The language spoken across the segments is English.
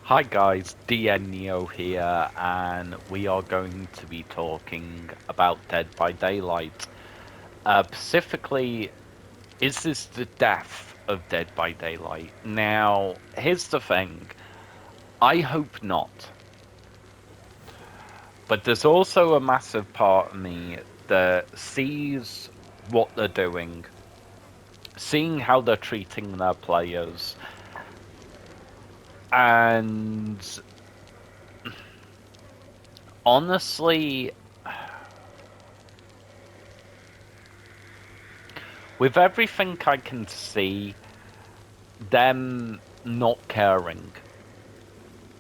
Hi guys, DN Neo here, and we are going to be talking about Dead by Daylight. Specifically, is this the death of Dead by Daylight? Now, here's the thing. I hope not. But there's also a massive part of me that sees what they're doing, seeing how they're treating their players, and honestly, with everything I can see, them not caring.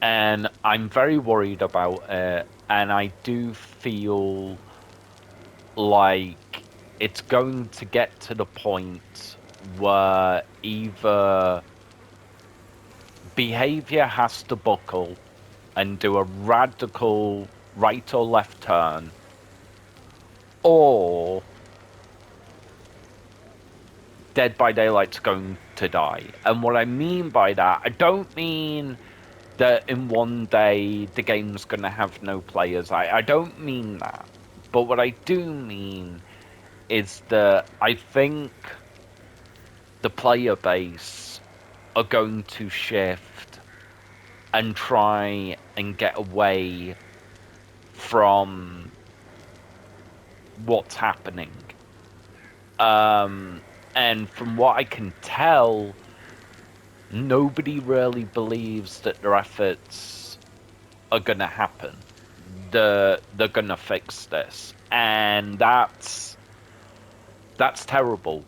And I'm very worried about it. And I do feel like it's going to get to the point where either behavior has to buckle and do a radical right or left turn, or Dead by Daylight's going to die. And what I mean by that, I don't mean that in one day the game's going to have no players. I don't mean that. But what I do mean is that I think the player base are going to shift and try and get away from what's happening. And from what I can tell, nobody really believes that their efforts are going to happen. They're going to fix this, and that's terrible.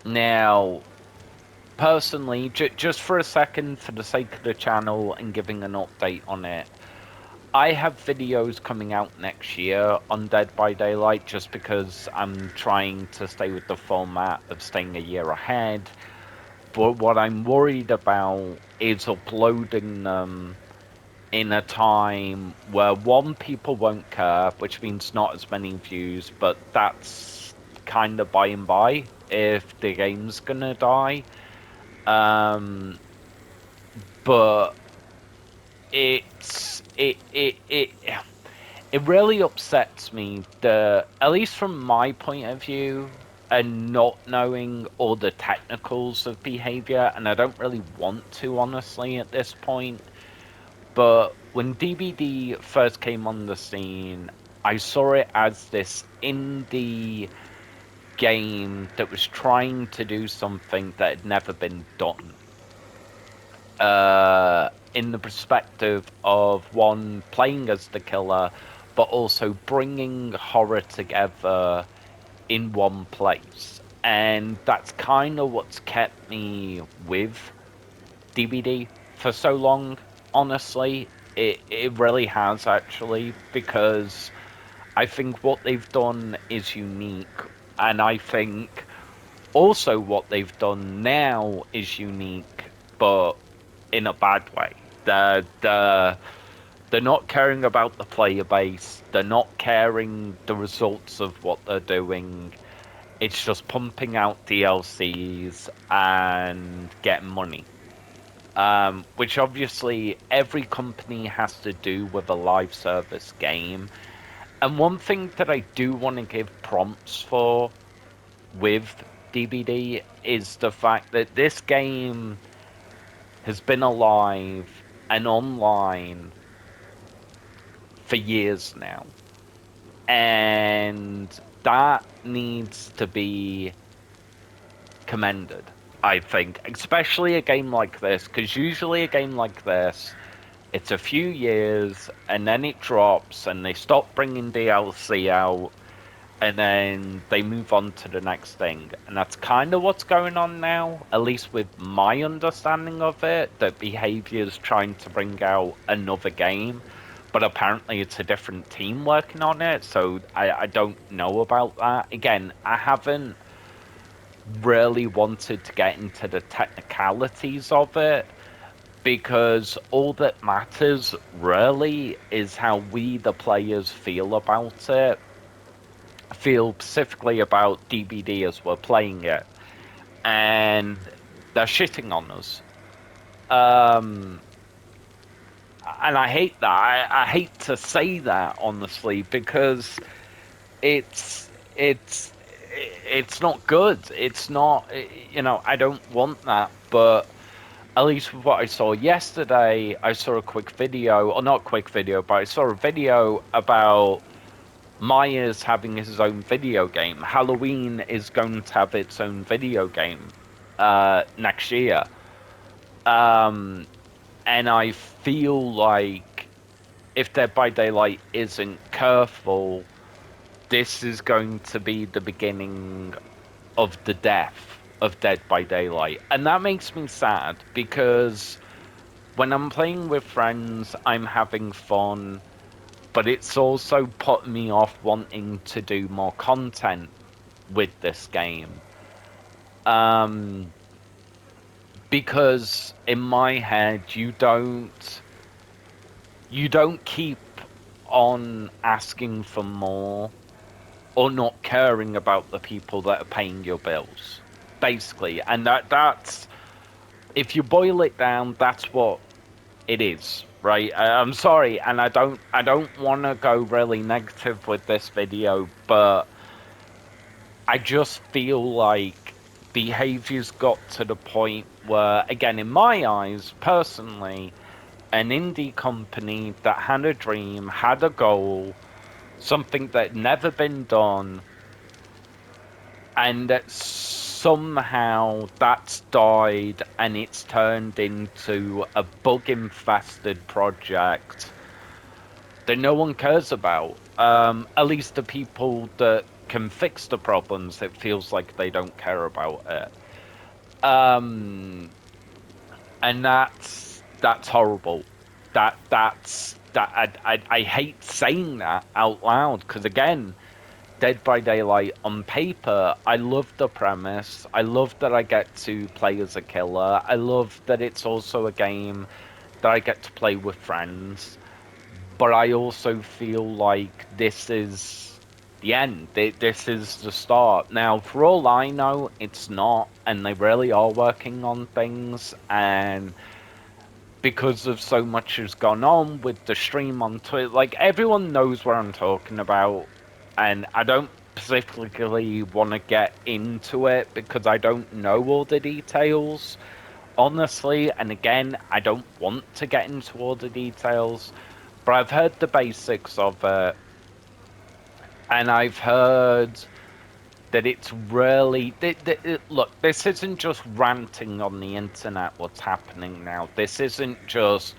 Now, personally, just for a second, for the sake of the channel and giving an update on it, I have videos coming out next year on Dead by Daylight just because I'm trying to stay with the format of staying a year ahead. But what I'm worried about is uploading them in a time where one, people won't care, which means not as many views, but that's kind of by and by if the game's gonna die. But it really upsets me that, at least from my point of view, and not knowing all the technicals of behavior, and I don't really want to honestly at this point. But when DBD first came on the scene, I saw it as this indie game that was trying to do something that had never been done. In the perspective of one, playing as the killer, but also bringing horror together in one place. And that's kind of what's kept me with DBD for so long, honestly. It really has, actually, because I think what they've done is unique, and I think also what they've done now is unique, but in a bad way. They're not caring about the player base. They're not caring the results of what they're doing. It's just pumping out DLCs and getting money. Which obviously every company has to do with a live service game. And one thing that I do want to give prompts for with DBD is the fact that this game has been alive and online for years now. And that needs to be commended, I think. Especially a game like this, because usually a game like this, it's a few years and then it drops and they stop bringing DLC out and then they move on to the next thing. And that's kind of what's going on now, at least with my understanding of it, that Behavior's trying to bring out another game, but apparently it's a different team working on it, so I don't know about that. Again, I haven't really wanted to get into the technicalities of it, because all that matters really is how we, the players, feel about it. Feel specifically about DBD as we're playing it, and they're shitting on us. Um, and I hate that. I hate to say that honestly because it's it's it's not good. It's not. I don't want that. But at least with what I saw yesterday, I saw a quick video, or not quick video, but I saw a video about Myers having his own video game. Halloween is going to have its own video game next year. Um, and I feel like if Dead by Daylight isn't careful, this is going to be the beginning of the death of Dead by Daylight. And that makes me sad because when I'm playing with friends, I'm having fun, but it's also put me off wanting to do more content with this game. Because in my head, you don't keep on asking for more or not caring about the people that are paying your bills, basically. And that's if you boil it down, that's what it is, right? I'm sorry, and I don't want to go really negative with this video, but I just feel like behavior's got to the point where, again, in my eyes, personally, an indie company that had a dream, had a goal, something that never been done, and that somehow that's died and it's turned into a bug-infested project that no one cares about. At least the people that can fix the problems, it feels like they don't care about it. Um, and that's horrible. I hate saying that out loud because again, Dead by Daylight on paper, I love the premise. I love that I get to play as a killer. I love that it's also a game that I get to play with friends. But I also feel like this is the end. This is the start. Now, for all I know, it's not, and they really are working on things, and because of so much has gone on with the stream on Twitter, like, everyone knows what I'm talking about, and I don't specifically want to get into it because I don't know all the details, honestly, and again, I don't want to get into all the details, but I've heard the basics of it, and I've heard that it's really look, this isn't just ranting on the internet what's happening now. This isn't just,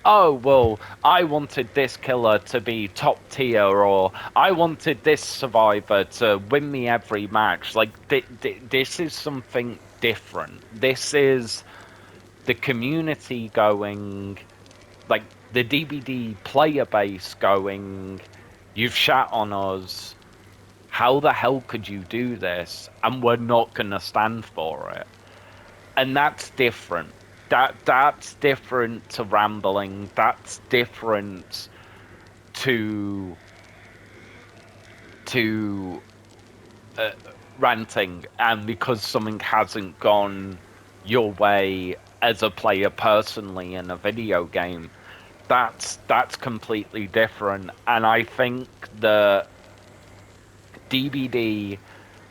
oh well, I wanted this killer to be top tier, or I wanted this survivor to win me every match. Like this is something different. This is the community going, like the DBD player base going, you've shat on us, how the hell could you do this? And we're not going to stand for it. And that's different. That's different to rambling. That's different to to ranting. And because something hasn't gone your way as a player personally in a video game, that's completely different. And I think that DBD,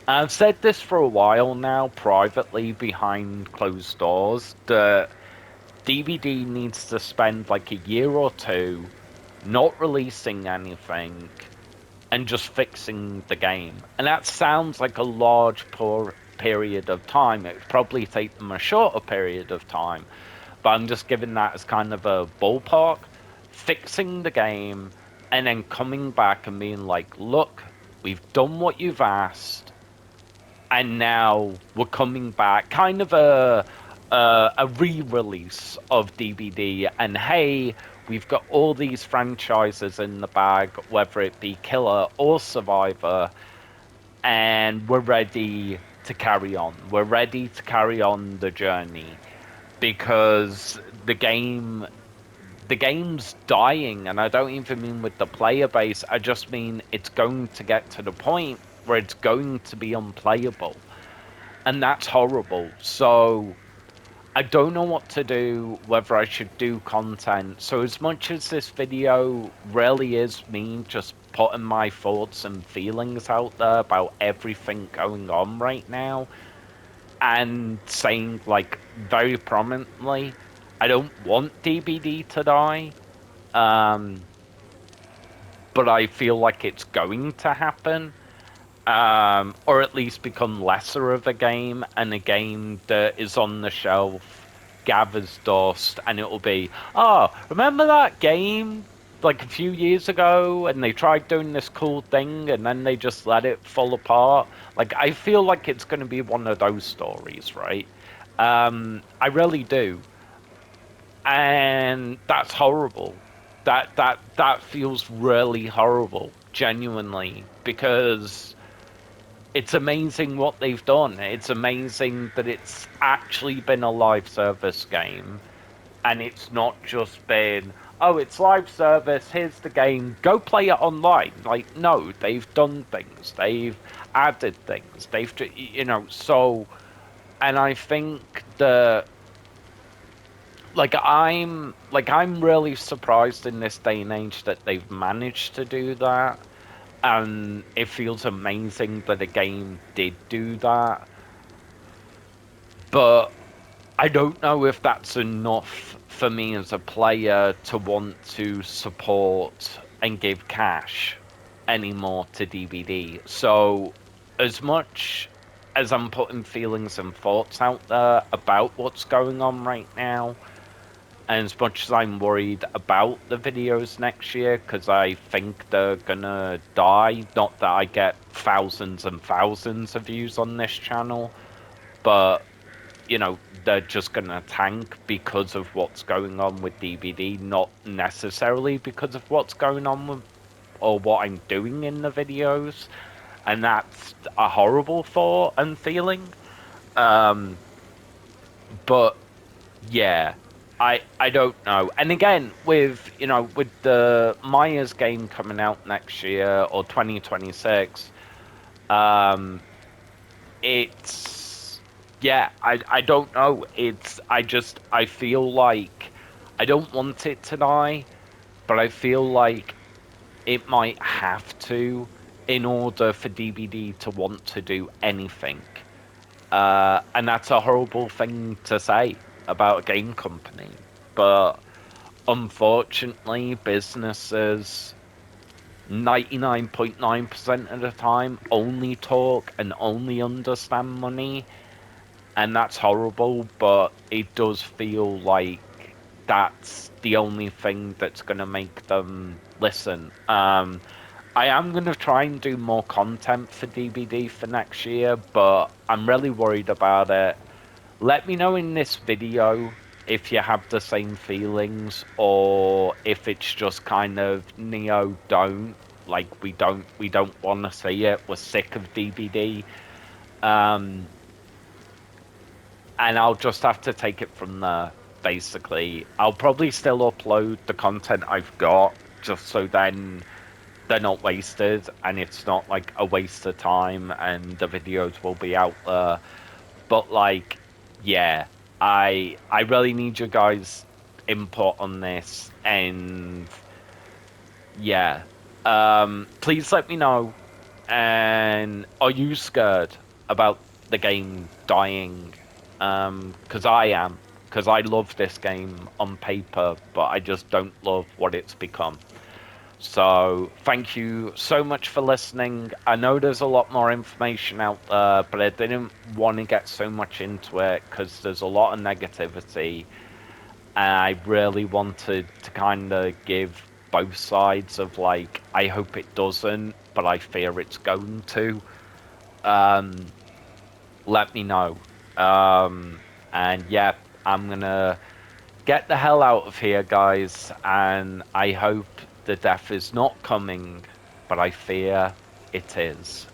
I've said this for a while now, privately behind closed doors, that DBD needs to spend like a year or two not releasing anything and just fixing the game. And that sounds like a large period of time. It would probably take them a shorter period of time, but I'm just giving that as kind of a ballpark. Fixing the game and then coming back and being like, look, we've done what you've asked, and now we're coming back, kind of a re-release of DBD. And hey, we've got all these franchises in the bag, whether it be Killer or Survivor, and we're ready to carry on. We're ready to carry on the journey because the game's dying, and I don't even mean with the player base, I just mean it's going to get to the point where it's going to be unplayable. And that's horrible. So I don't know what to do, whether I should do content. So as much as this video really is me just putting my thoughts and feelings out there about everything going on right now, and saying, like, very prominently, I don't want DBD to die, but I feel like it's going to happen. Or at least become lesser of a game, and a game that is on the shelf, gathers dust, and it'll be, oh, remember that game like a few years ago, and they tried doing this cool thing, and then they just let it fall apart? Like, I feel like it's going to be one of those stories, right? I really do, and that's horrible. That feels really horrible, genuinely, because it's amazing what they've done. It's amazing that it's actually been a live service game, and it's not just been, oh, it's live service, here's the game, go play it online. Like, no, they've done things, they've added things, so, and I think that, I'm really surprised in this day and age that they've managed to do that. And it feels amazing that a game did do that. But I don't know if that's enough for me as a player to want to support and give cash anymore to DBD. So, as much as I'm putting feelings and thoughts out there about what's going on right now, and as much as I'm worried about the videos next year, because I think they're gonna die, not that I get thousands and thousands of views on this channel, but, they're just gonna tank because of what's going on with DBD, not necessarily because of what's going on with, or what I'm doing in the videos. And that's a horrible thought and feeling. But yeah, I don't know. And again, with the Myers game coming out next year, or 2026, it's, yeah, I don't know. I feel like I don't want it to die, but I feel like it might have to, in order for DBD to want to do anything. And that's a horrible thing to say about a game company. But unfortunately, businesses 99.9% of the time only talk and only understand money. And that's horrible, but it does feel like that's the only thing that's going to make them listen. I am going to try and do more content for DBD for next year, but I'm really worried about it. Let me know in this video if you have the same feelings, or if it's just kind of, Neo, don't. Like, we don't want to see it. We're sick of DBD. And I'll just have to take it from there, basically. I'll probably still upload the content I've got, just so then they're not wasted, and it's not like a waste of time, and the videos will be out there. But, like, yeah, I really need your guys' input on this, and yeah, please let me know. And are you scared about the game dying? Because I am, because I love this game on paper, but I just don't love what it's become. So thank you so much for listening. I know there's a lot more information out there, but I didn't want to get so much into it because there's a lot of negativity, and I really wanted to kind of give both sides of, like, I hope it doesn't, but I fear it's going to. Let me know. And yeah, I'm gonna get the hell out of here, guys, and I hope the death is not coming, but I fear it is.